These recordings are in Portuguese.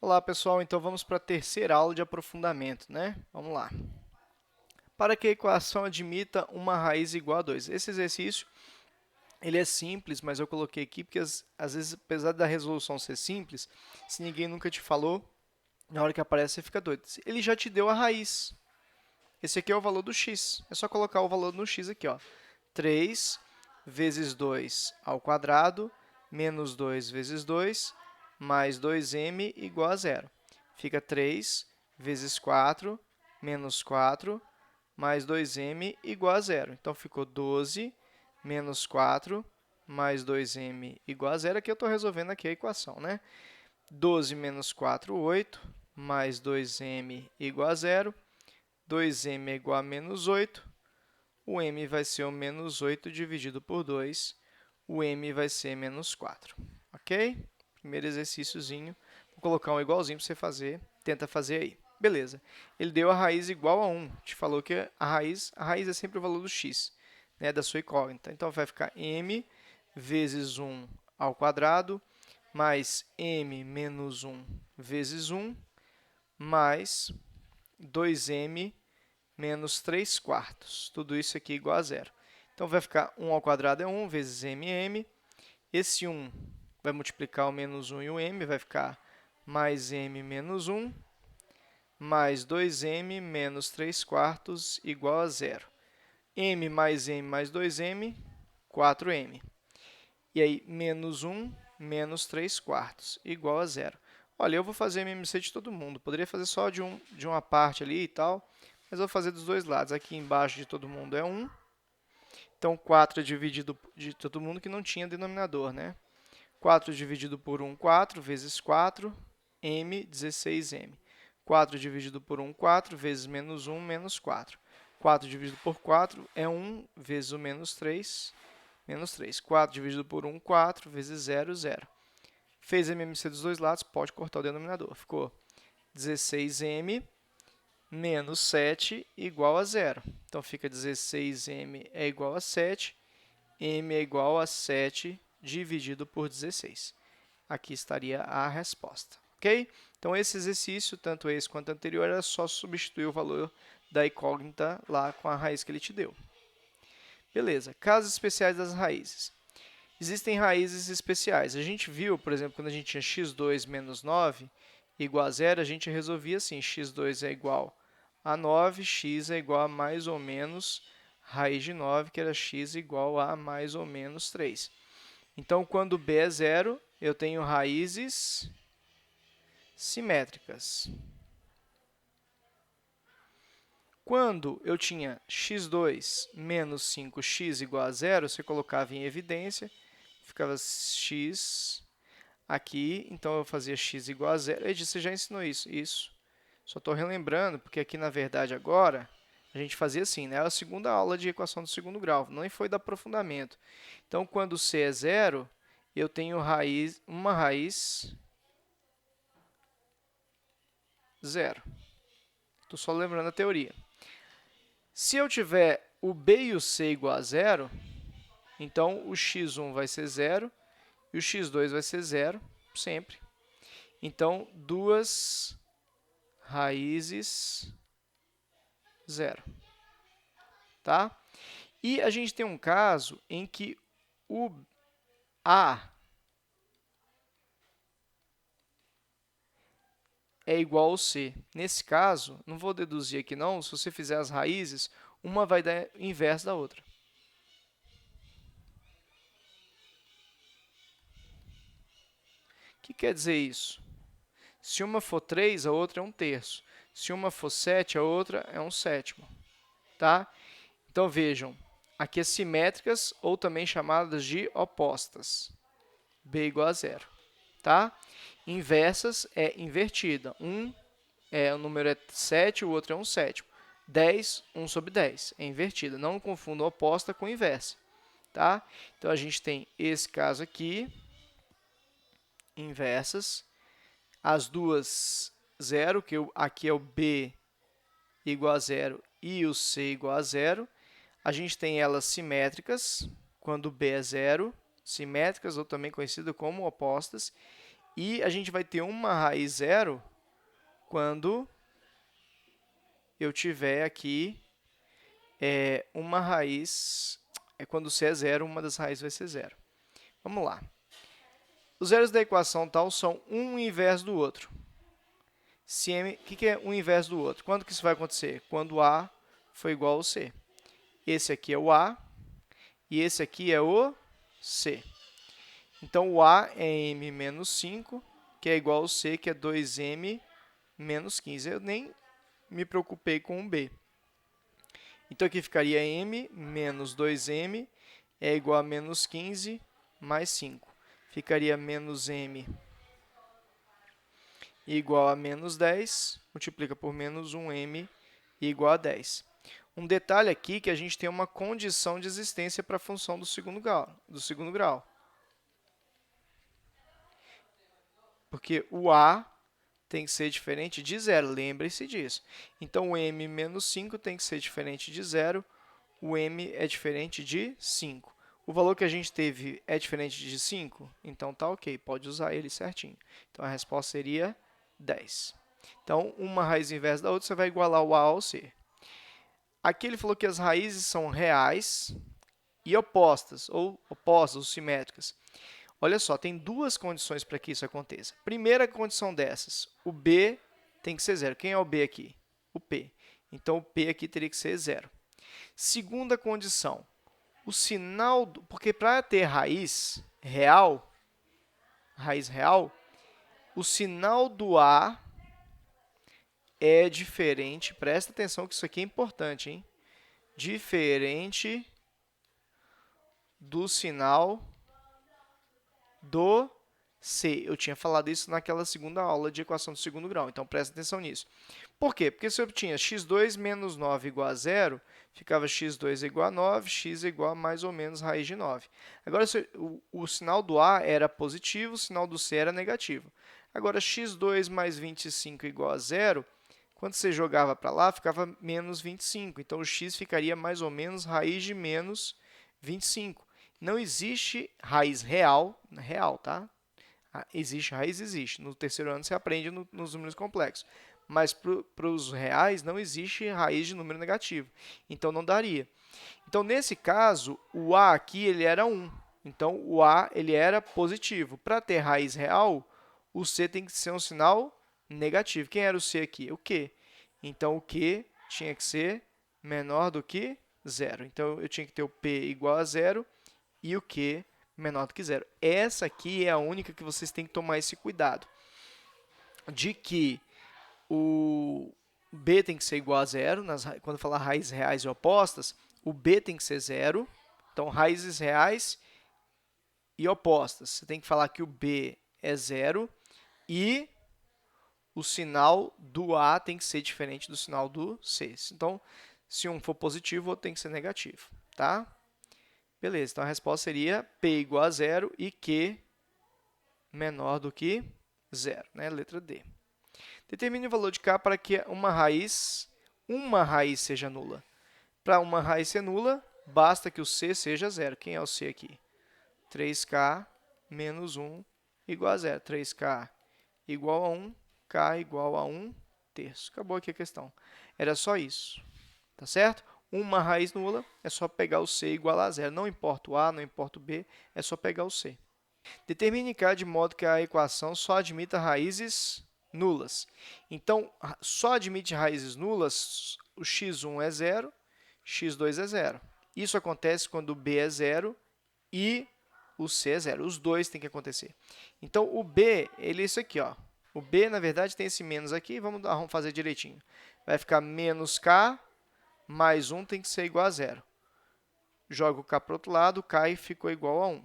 Olá, pessoal. Então, vamos para a terceira aula de aprofundamento, né? Vamos lá. Para que a equação admita uma raiz igual a 2. Esse exercício, ele é simples, mas eu coloquei aqui porque, às vezes, apesar da resolução ser simples, se ninguém nunca te falou, na hora que aparece, você fica doido. Ele já te deu a raiz. Esse aqui é o valor do x. É só colocar o valor no x aqui, ó. 3 vezes 2 ao quadrado, menos 2 vezes 2, mais 2m igual a zero. Fica 3 vezes 4, menos 4, mais 2m igual a zero. Então, ficou 12 menos 4, mais 2m igual a zero. Aqui eu estou resolvendo aqui a equação, né? 12 menos 4, 8, mais 2m igual a zero. 2m é igual a menos 8. O m vai ser o menos 8 dividido por 2. O m vai ser menos 4. Ok? Primeiro exercíciozinho. Vou colocar um igualzinho para você fazer. Tenta fazer aí. Beleza. Ele deu a raiz igual a 1. Te falou que a raiz é sempre o valor do x, né, da sua incógnita. Então, vai ficar m vezes 1 ao quadrado, mais m menos 1 vezes 1, mais 2m menos 3 quartos. Tudo isso aqui igual a zero. Então, vai ficar 1 ao quadrado é 1 vezes mm. Esse 1 vai multiplicar o menos 1 e o m, vai ficar mais m menos 1, mais 2m menos 3 quartos igual a zero. M mais 2m, 4m. E aí, menos 1 menos 3 quartos igual a zero. Olha, eu vou fazer MMC de todo mundo. Poderia fazer só de uma parte ali e tal, mas eu vou fazer dos dois lados. Aqui embaixo de todo mundo é 1. Então, 4 é dividido de todo mundo que não tinha denominador, né? 4 dividido por 1, 4, vezes 4, m, 16m. 4 dividido por 1, 4, vezes menos 1, menos 4. 4 dividido por 4 é 1, vezes o menos 3, menos 3. 4 dividido por 1, 4, vezes 0, 0. Fez MMC dos dois lados, pode cortar o denominador. Ficou 16m menos 7 igual a 0. Então, fica 16m é igual a 7, m é igual a 7 dividido por 16. Aqui estaria a resposta, ok? Então, esse exercício, tanto esse quanto o anterior, era só substituir o valor da incógnita lá com a raiz que ele te deu. Beleza, casos especiais das raízes. Existem raízes especiais. A gente viu, por exemplo, quando a gente tinha x2 menos 9 igual a zero, a gente resolvia assim, x2 é igual a 9, x é igual a mais ou menos raiz de 9, que era x igual a mais ou menos 3. Então, quando b é zero, eu tenho raízes simétricas. Quando eu tinha x2 menos 5x igual a zero, você colocava em evidência, ficava x aqui, então eu fazia x igual a zero. Edi, você já ensinou isso? Isso. Só estou relembrando, porque aqui, na verdade, agora, a gente fazia assim, né? Era a segunda aula de equação do segundo grau, não foi do aprofundamento. Então, quando c é zero, eu tenho uma raiz zero. Estou só lembrando a teoria. Se eu tiver o b e o c igual a zero, então o x1 vai ser zero e o x2 vai ser zero, sempre. Então, duas raízes zero. Tá? E a gente tem um caso em que o a é igual ao c. Nesse caso, não vou deduzir aqui não, se você fizer as raízes, uma vai dar o inverso da outra. O que quer dizer isso? Se uma for 3, a outra é 1/3. Se uma for 7, a outra é 1/7. Tá? Então, vejam, aqui é simétricas ou também chamadas de opostas. B igual a zero. Tá? Inversas é invertida. O número é 7, o outro é 1/7. 10, 1 sobre 10. É invertida. Não confunda oposta com inversa. Tá? Então, a gente tem esse caso aqui, inversas. As duas, 0, que aqui é o B igual a 0 e o C igual a 0. A gente tem elas simétricas, quando B é 0, simétricas, ou também conhecidas como opostas. E a gente vai ter uma raiz zero quando eu tiver aqui uma raiz, quando C é zero, uma das raízes vai ser zero. Vamos lá. Os zeros da equação tal são um inverso do outro. O que é um inverso do outro? Quando que isso vai acontecer? Quando A for igual ao C. Esse aqui é o A e esse aqui é o C. Então, o A é m menos 5, que é igual ao C, que é 2m menos 15. Eu nem me preocupei com o B. Então, aqui ficaria m menos 2m é igual a menos 15 mais 5. Ficaria menos m igual a menos 10, multiplica por menos 1m igual a 10. Um detalhe aqui que a gente tem uma condição de existência para a função do segundo grau. Porque o A tem que ser diferente de zero, lembre-se disso. Então, o m menos 5 tem que ser diferente de zero, o m é diferente de 5. O valor que a gente teve é diferente de 5? Então, tá ok, pode usar ele certinho. Então, a resposta seria 10. Então, uma raiz inversa da outra, você vai igualar o A ao C. Aqui ele falou que as raízes são reais e opostas, ou simétricas. Olha só, tem duas condições para que isso aconteça. Primeira condição dessas, o B tem que ser zero. Quem é o B aqui? O P. Então, o P aqui teria que ser zero. Segunda condição, o sinal... Porque para ter raiz real, o sinal do A é diferente. Presta atenção que isso aqui é importante, hein? Diferente do sinal do C. Eu tinha falado isso naquela segunda aula de equação do segundo grau, então presta atenção nisso. Por quê? Porque se eu tinha x2 menos 9 igual a zero, ficava x2 igual a 9, x igual a mais ou menos raiz de 9. Agora, o sinal do A era positivo, o sinal do C era negativo. Agora, x2 mais 25 igual a zero, quando você jogava para lá, ficava menos 25. Então, o x ficaria mais ou menos raiz de menos 25. Não existe raiz real, tá? Existe raiz, existe. No terceiro ano você aprende nos números complexos. Mas para os reais não existe raiz de número negativo. Então, não daria. Então, nesse caso, o A aqui ele era 1. Então, o A ele era positivo. Para ter raiz real, o C tem que ser um sinal negativo. Quem era o C aqui? O Q. Então, o Q tinha que ser menor do que zero. Então, eu tinha que ter o P igual a zero e o Q menor do que zero. Essa aqui é a única que vocês têm que tomar esse cuidado. De que o B tem que ser igual a zero. Quando falar raízes reais e opostas, o B tem que ser zero. Então, raízes reais e opostas. Você tem que falar que o B é zero e o sinal do A tem que ser diferente do sinal do C. Então, se um for positivo, o outro tem que ser negativo, tá? Beleza, então a resposta seria P igual a zero e Q menor do que zero, né? Letra D. Determine o valor de K para que uma raiz seja nula. Para uma raiz ser nula, basta que o C seja zero. Quem é o C aqui? 3K menos 1 igual a zero. 3K igual a 1, K igual a 1 terço. Acabou aqui a questão. Era só isso, tá certo? Uma raiz nula é só pegar o C igual a zero. Não importa o A, não importa o B, é só pegar o C. Determine K de modo que a equação só admita raízes nulas. Então, só admite raízes nulas, o x1 é zero, x2 é zero. Isso acontece quando o B é zero e o C é zero. Os dois têm que acontecer. Então, o B, ele é isso aqui, ó. O B, na verdade, tem esse menos aqui. Vamos fazer direitinho. Vai ficar menos K mais 1 tem que ser igual a zero. Joga o K para o outro lado, K ficou igual a 1.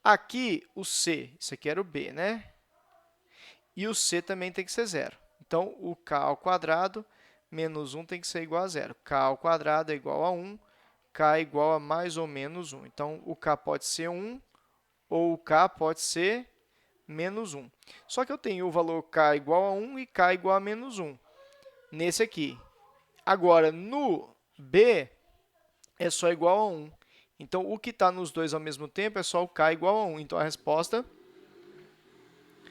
Aqui, o C, isso aqui era o B, né? E o C também tem que ser zero. Então, o K ao quadrado menos 1 tem que ser igual a zero. K ao quadrado é igual a 1, K é igual a mais ou menos 1. Então, o K pode ser 1 ou o K pode ser menos 1. Só que eu tenho o valor K igual a 1 e K igual a menos 1 nesse aqui. Agora, no B, é só igual a 1. Então, o que está nos dois ao mesmo tempo é só o K igual a 1. Então, a resposta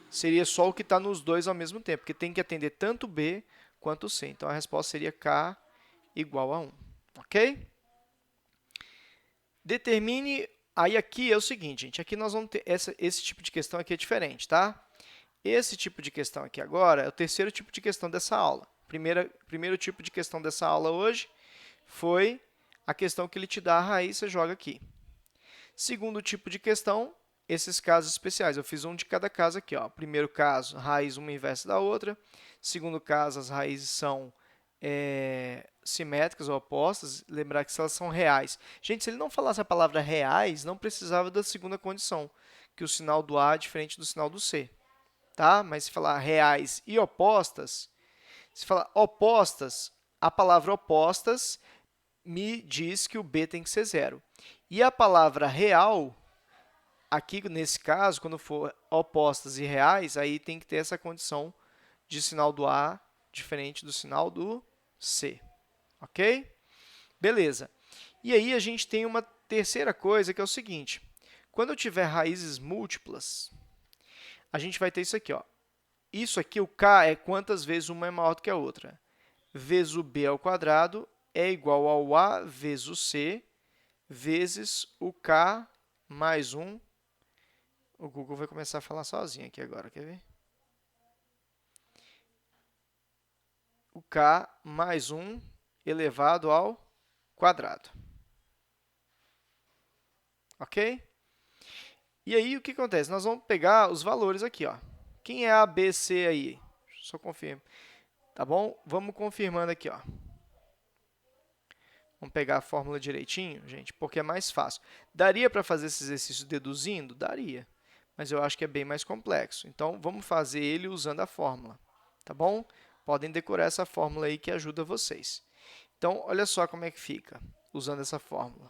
seria só o que está nos dois ao mesmo tempo, porque tem que atender tanto B quanto C. Então, a resposta seria K igual a 1. Ok? Determine... Aí aqui é o seguinte, gente. Aqui nós vamos ter... Esse tipo de questão aqui é diferente, tá? Esse tipo de questão aqui agora é o terceiro tipo de questão dessa aula. Primeiro tipo de questão dessa aula hoje foi a questão que ele te dá a raiz, você joga aqui. Segundo tipo de questão, esses casos especiais. Eu fiz um de cada caso aqui. Ó. Primeiro caso, raiz uma inversa da outra. Segundo caso, as raízes são simétricas ou opostas. Lembrar que se elas são reais. Gente, se ele não falasse a palavra reais, não precisava da segunda condição, que o sinal do A é diferente do sinal do C. Tá? Mas se falar reais e opostas, se falar opostas, a palavra opostas me diz que o B tem que ser zero. E a palavra real, aqui nesse caso, quando for opostas e reais, aí tem que ter essa condição de sinal do A diferente do sinal do C. Ok? Beleza. E aí a gente tem uma terceira coisa que é o seguinte. Quando eu tiver raízes múltiplas, a gente vai ter isso aqui. Ó. Isso aqui, o K, é quantas vezes uma é maior do que a outra. Vezes o B ao quadrado é igual ao A vezes o C, vezes o K mais 1. O Google vai começar a falar sozinho aqui agora, quer ver? O K mais 1 elevado ao quadrado. Ok? E aí, o que acontece? Nós vamos pegar os valores aqui. Ó. Quem é A, B, C aí? Só confirma. Tá bom? Vamos confirmando aqui. Ó. Vamos pegar a fórmula direitinho, gente, porque é mais fácil. Daria para fazer esse exercício deduzindo? Daria, mas eu acho que é bem mais complexo. Então, vamos fazer ele usando a fórmula, tá bom? Podem decorar essa fórmula aí que ajuda vocês. Então, olha só como é que fica usando essa fórmula.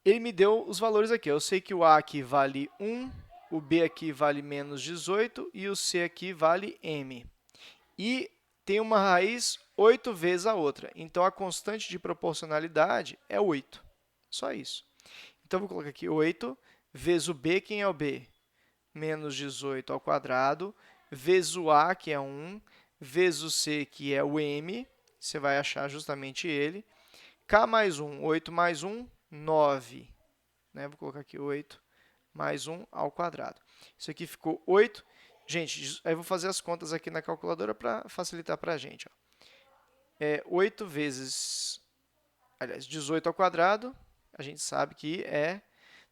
Ele me deu os valores aqui. Eu sei que o A aqui vale 1, o B aqui vale menos 18 e o C aqui vale m. E tem uma raiz 8 vezes a outra. Então, a constante de proporcionalidade é 8. Só isso. Então, vou colocar aqui 8 vezes o B. Quem é o B? Menos 18 ao quadrado, vezes o A, que é 1, vezes o C, que é o m. Você vai achar justamente ele. K mais 1, 8 mais 1, 9. Né? Vou colocar aqui 8 mais 1 ao quadrado. Isso aqui ficou 8. Gente, aí eu vou fazer as contas aqui na calculadora para facilitar para a gente. Ó. 8 vezes, aliás, 18 ao quadrado, a gente sabe que é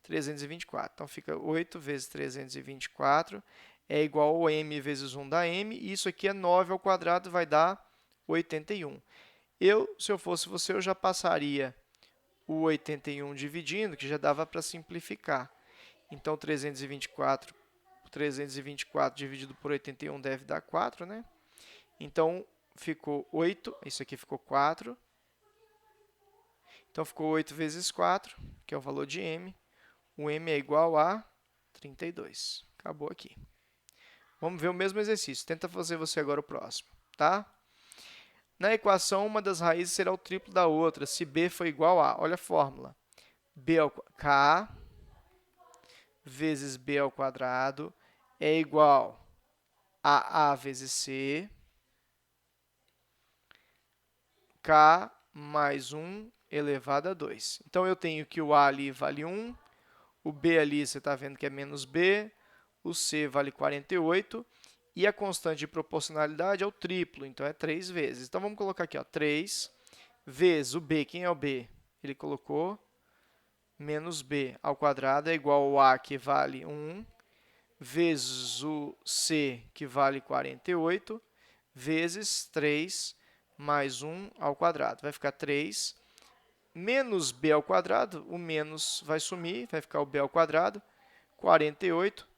324. Então, fica 8 vezes 324 é igual ao m vezes 1 da m, e isso aqui é 9 ao quadrado, vai dar 81. Se eu fosse você, eu já passaria o 81 dividindo, que já dava para simplificar. Então, 324 dividido por 81 deve dar 4, né? Então, ficou 8, isso aqui ficou 4. Então, ficou 8 vezes 4, que é o valor de m. O m é igual a 32. Acabou aqui. Vamos ver o mesmo exercício. Tenta fazer você agora o próximo, tá? Na equação, uma das raízes será o triplo da outra, se b for igual a... Olha a fórmula. B ao k vezes b ao quadrado é igual a a vezes c, k mais 1 elevado a 2. Então, eu tenho que o a ali vale 1, o b ali você está vendo que é menos b, o c vale 48, e a constante de proporcionalidade é o triplo, então é 3 vezes. Então, vamos colocar aqui, ó, 3 vezes o b. Quem é o b? Ele colocou menos b ao quadrado é igual ao a, que vale 1, vezes o c, que vale 48, vezes 3 mais 1 ao quadrado. Vai ficar 3 menos b ao quadrado, o menos vai sumir, vai ficar o b ao quadrado, 48,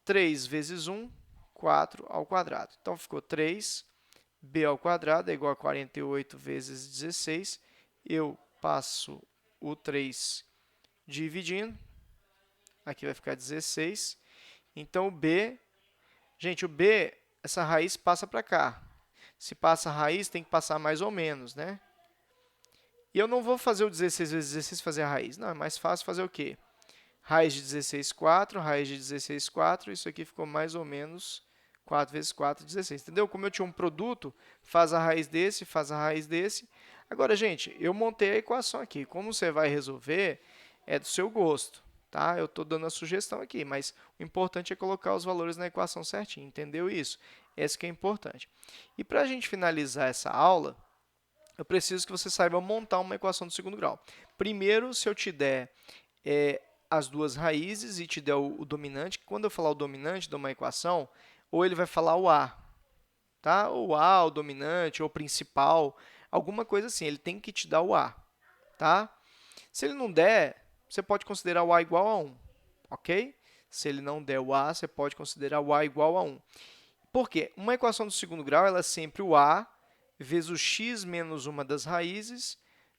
3 vezes 1, 4 ao quadrado. Então, ficou 3b ao quadrado é igual a 48 vezes 16. Eu passo o 3 dividindo. Aqui vai ficar 16. Então, o b... Gente, o b, essa raiz passa para cá. Se passa a raiz, tem que passar mais ou menos, né? E eu não vou fazer o 16 vezes 16 fazer a raiz. Não, é mais fácil fazer o quê? Raiz de 16, 4. Raiz de 16, 4. Isso aqui ficou mais ou menos 4 vezes 4, 16. Entendeu? Como eu tinha um produto, faz a raiz desse, faz a raiz desse. Agora, gente, eu montei a equação aqui. Como você vai resolver, é do seu gosto. Tá? Eu estou dando a sugestão aqui, mas o importante é colocar os valores na equação certinho. Entendeu isso? Esse que é importante. E para a gente finalizar essa aula, eu preciso que você saiba montar uma equação do segundo grau. Primeiro, se eu te der as duas raízes e te der o dominante, quando eu falar o dominante de uma equação, ou ele vai falar o A, tá? Ou A, o dominante, ou o principal, alguma coisa assim, ele tem que te dar o A, tá? Se ele não der, você pode considerar o A igual a 1, ok? Se ele não der o A, você pode considerar o A igual a 1. Por quê? Uma equação do segundo grau ela é sempre o A vezes o x menos uma das raízes,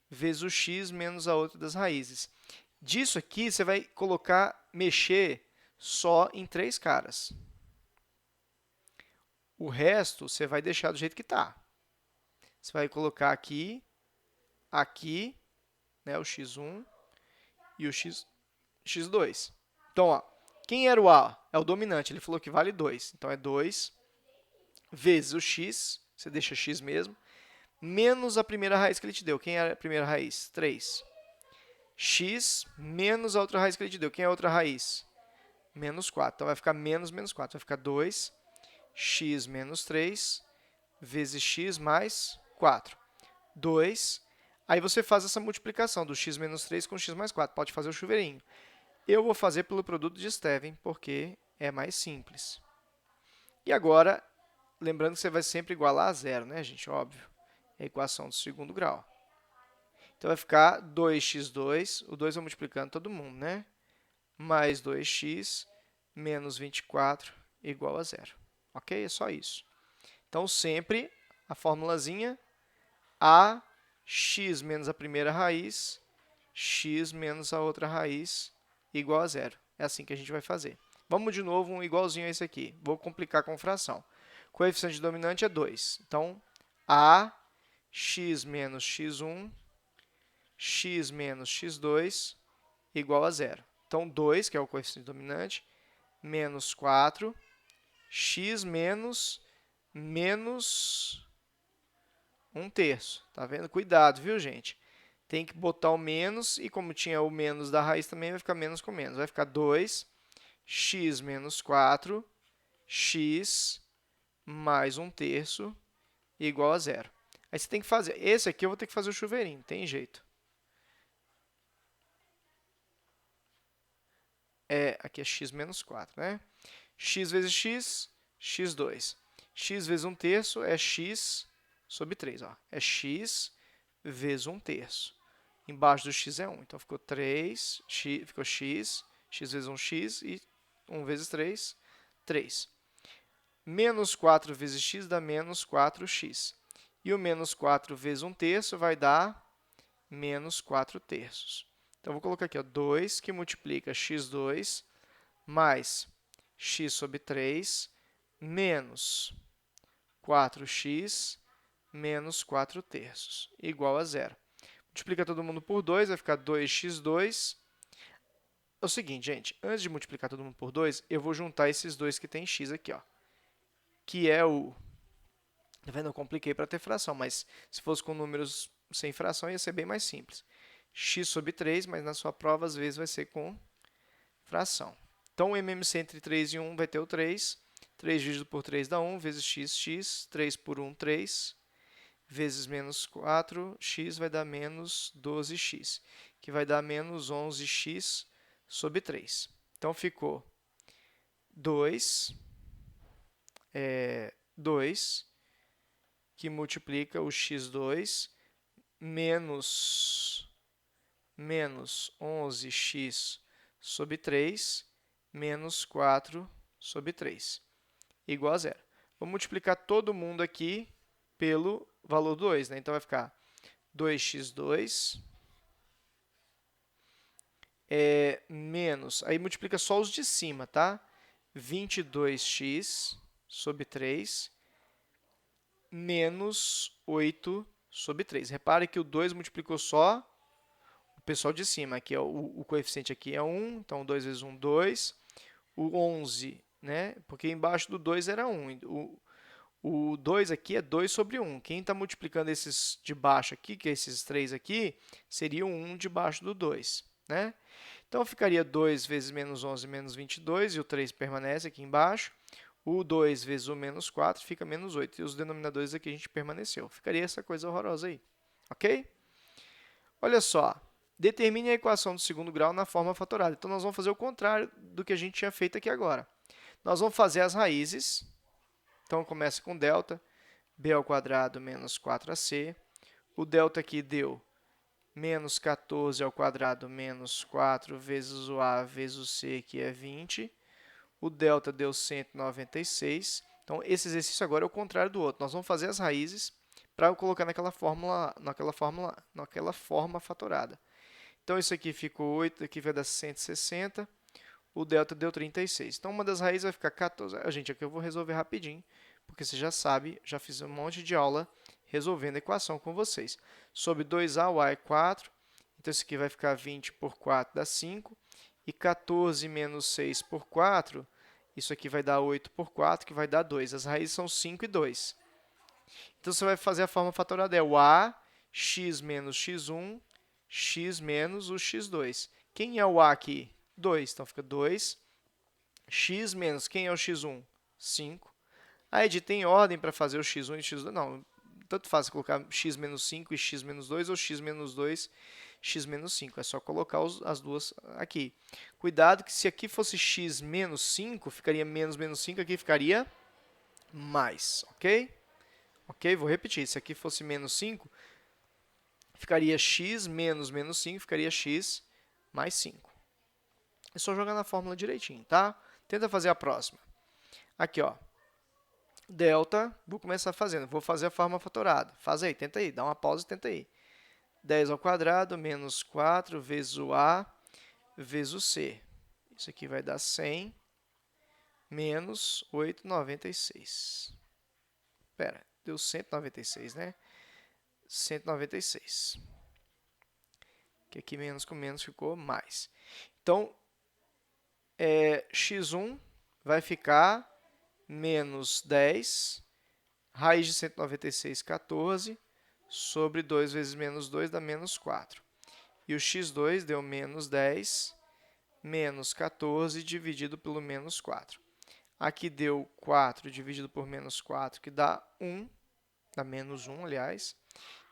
vezes o x menos a outra das raízes. Disso aqui, você vai mexer só em 3 caras. O resto, você vai deixar do jeito que está. Você vai colocar aqui, né, o x1 e o x2. Então, ó, quem era o A? É o dominante, ele falou que vale 2. Então, é 2 vezes o x, você deixa x mesmo, menos a primeira raiz que ele te deu. Quem era a primeira raiz? 3. X menos a outra raiz que ele te deu. Quem é a outra raiz? Menos 4. Então, vai ficar menos 4. Vai ficar 2x menos 3 vezes x mais 4. 2. Aí você faz essa multiplicação do x menos 3 com x mais 4. Pode fazer o chuveirinho. Eu vou fazer pelo produto de Steven, porque é mais simples. E agora, lembrando que você vai sempre igualar a zero, né, gente? Óbvio. É a equação do segundo grau. Então, vai ficar 2x2, o 2 vai multiplicando todo mundo, né? Mais 2x menos 24 igual a zero. Ok? É só isso. Então, sempre a formulazinha a x menos a primeira raiz, x menos a outra raiz igual a zero. É assim que a gente vai fazer. Vamos de novo um igualzinho a esse aqui. Vou complicar com fração. O coeficiente dominante é 2. Então, a x menos x1, x menos x2 igual a zero. Então, 2, que é o coeficiente dominante, menos 4, x menos 1 terço. Tá vendo? Cuidado, viu, gente? Tem que botar o menos, e como tinha o menos da raiz também, vai ficar menos com menos. Vai ficar 2, x menos 4, x mais 1 terço igual a zero. Aí você tem que fazer. Esse aqui eu vou ter que fazer o chuveirinho, tem jeito. Aqui é x menos 4, né? X vezes x, x2. X vezes 1 terço é x sobre 3. Ó. É x vezes 1 terço. Embaixo do x é 1. Então, ficou 3, ficou x, x vezes 1x e 1 vezes 3, 3. Menos 4 vezes x dá menos 4x. E o menos 4 vezes 1 terço vai dar menos 4 terços. Então, vou colocar aqui, ó, 2 que multiplica x2 mais x sobre 3 menos 4x menos 4 terços, igual a zero. Multiplica todo mundo por 2, vai ficar 2x2. É o seguinte, gente, antes de multiplicar todo mundo por 2, eu vou juntar esses dois que tem x aqui, ó, que é o... Tá vendo? Eu compliquei para ter fração, mas se fosse com números sem fração, ia ser bem mais simples. X sobre 3, mas na sua prova, às vezes, vai ser com fração. Então, o MMC entre 3 e 1 vai ter o 3. 3 dividido por 3 dá 1, vezes x, x. 3 por 1, 3. Vezes menos 4, x vai dar menos 12x, que vai dar menos 11x sobre 3. Então, ficou 2, 2, que multiplica o x2, menos 11x sobre 3, menos 4 sobre 3, igual a zero. Vou multiplicar todo mundo aqui pelo valor 2, né? Então, vai ficar 2x2 menos... Aí, multiplica só os de cima, tá? 22x sobre 3 menos 8 sobre 3. Repare que o 2 multiplicou só o pessoal de cima. Aqui é o coeficiente aqui é 1, então 2 vezes 1, 2. O 11, né? Porque embaixo do 2 era 1. O 2 aqui é 2 sobre 1. Quem está multiplicando esses de baixo aqui, que é esses 3 aqui, seria o 1 debaixo do 2, né? Então, ficaria 2 vezes menos 11 menos 22, e o 3 permanece aqui embaixo. O 2 vezes o menos 4 fica menos 8. E os denominadores aqui a gente permaneceu. Ficaria essa coisa horrorosa aí. Ok? Olha só. Determine a equação do segundo grau na forma fatorada. Então, nós vamos fazer o contrário do que a gente tinha feito aqui agora. Nós vamos fazer as raízes. Então, começa com delta, b ao quadrado menos 4ac. O delta aqui deu menos 14 ao quadrado menos 4 vezes o a vezes o c, que é 20. O delta deu 196. Então, esse exercício agora é o contrário do outro. Nós vamos fazer as raízes para colocar naquela forma fatorada. Então, isso aqui ficou 8, aqui vai dar 160. O delta deu 36. Então, uma das raízes vai ficar 14. Gente, aqui eu vou resolver rapidinho, porque você já sabe, já fiz um monte de aula resolvendo a equação com vocês. Sobre 2a, o a é 4. Então, isso aqui vai ficar 20 por 4 dá 5. E 14 menos 6 por 4, isso aqui vai dar 8 por 4, que vai dar 2. As raízes são 5 e 2. Então, você vai fazer a forma fatorada, é o a, x menos x1, x menos o x2. Quem é o a aqui? 2. Então, fica 2. X menos, quem é o x1? 5. A Ed tem ordem para fazer o x1 e o x2? Não, tanto faz colocar x menos 5 e x menos 2, ou x menos 2, x menos 5. É só colocar as duas aqui. Cuidado que se aqui fosse x menos 5, ficaria menos menos 5, aqui ficaria mais, ok? Ok, vou repetir. Se aqui fosse menos 5, ficaria x menos menos 5, ficaria x mais 5. É só jogar na fórmula direitinho, tá? Tenta fazer a próxima. Aqui, ó. Delta, vou começar fazendo. Vou fazer a forma fatorada. Faz aí, tenta aí. Dá uma pausa e tenta aí. 10 ao quadrado menos 4 vezes o a vezes o c. Isso aqui vai dar 100 menos 896. Espera, deu 196, né? 196. Que aqui menos com menos ficou mais. Então, x1 vai ficar menos 10, raiz de 196, 14, sobre 2 vezes menos 2 dá menos 4. E o x2 deu menos 10, menos 14 dividido pelo menos 4. Aqui deu 4 dividido por menos 4, que dá 1, dá menos 1, aliás.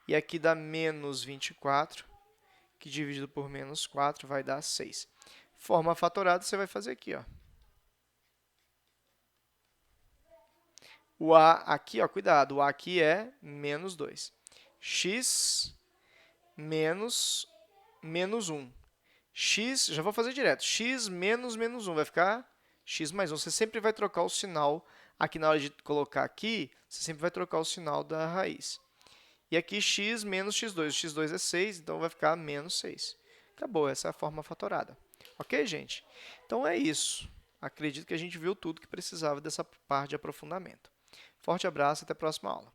E aqui dá menos 24, que dividido por menos 4 vai dar 6. Forma fatorada, você vai fazer aqui, ó. O a aqui, ó, cuidado, o a aqui é menos 2. X menos 1. X, já vou fazer direto, x menos menos 1 vai ficar x mais 1. Você sempre vai trocar o sinal, aqui na hora de colocar aqui, você sempre vai trocar o sinal da raiz. E aqui x menos x2, o x2 é 6, então vai ficar menos 6. Acabou, essa é a forma fatorada. Ok, gente? Então é isso. Acredito que a gente viu tudo que precisava dessa parte de aprofundamento. Forte abraço e até a próxima aula.